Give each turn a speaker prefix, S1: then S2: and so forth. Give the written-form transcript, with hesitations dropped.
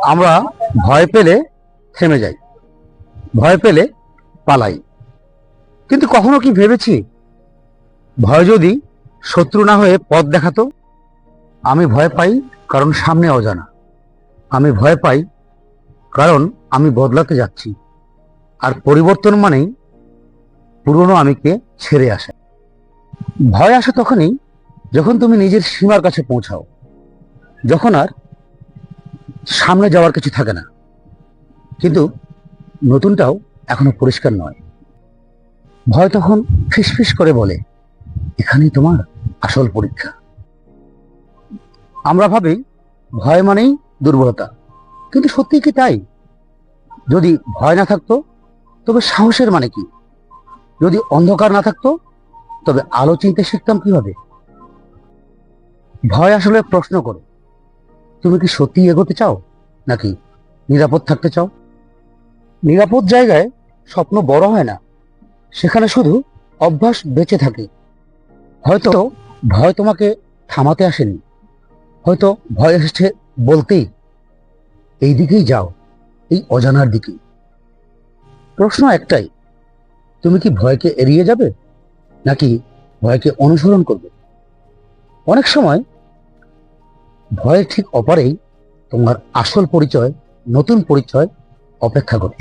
S1: আমরা ভয় পেলে থেমে যাই, ভয় পেলে পালাই। কিন্তু কখনো কি ভেবেছি, ভয় যদি শত্রু না হয়ে পথ দেখাতো? আমি ভয় পাই কারণ সামনে অজানা। আমি ভয় পাই কারণ আমি বদলাতে যাচ্ছি। আর পরিবর্তন মানেই পুরনো আমিকে ছেড়ে আসা। ভয় আসে তখনই যখন তুমি নিজের সীমার কাছে পৌঁছাও, যখন আর সামনে যাওয়ার কিছু থাকে না, কিন্তু নতুনটাও এখনো পরিষ্কার নয়। ভয় তখন ফিসফিস করে বলে, এখানেই তোমার আসল পরীক্ষা। আমরা ভাবি ভয় মানেই দুর্বলতা, কিন্তু সত্যি কি তাই? যদি ভয় না থাকতো তবে সাহসের মানে কি? যদি অন্ধকার না থাকতো তবে আলো চিনতে শিখতাম কিভাবে? ভয় আসলে প্রশ্ন করে, তুমি কি সত্যি এগোতে চাও, নাকি নিরাপদ থাকতে চাও? নিরাপদ জায়গায় স্বপ্ন বড় হয় না, সেখানে শুধু অভ্যাস বেঁচে থাকে। হয়তো ভয় তোমাকে থামাতে আসেনি, হয়তো ভয় এসেছে বলতেই, এই দিকেই যাও, এই অজানার দিকে। প্রশ্ন একটাই, তুমি কি ভয়কে এড়িয়ে যাবে, নাকি ভয়কে অনুসরণ করবে? অনেক সময় ভয়ের ঠিক অপারেই তোমার আসল পরিচয়, নতুন পরিচয় অপেক্ষা করে।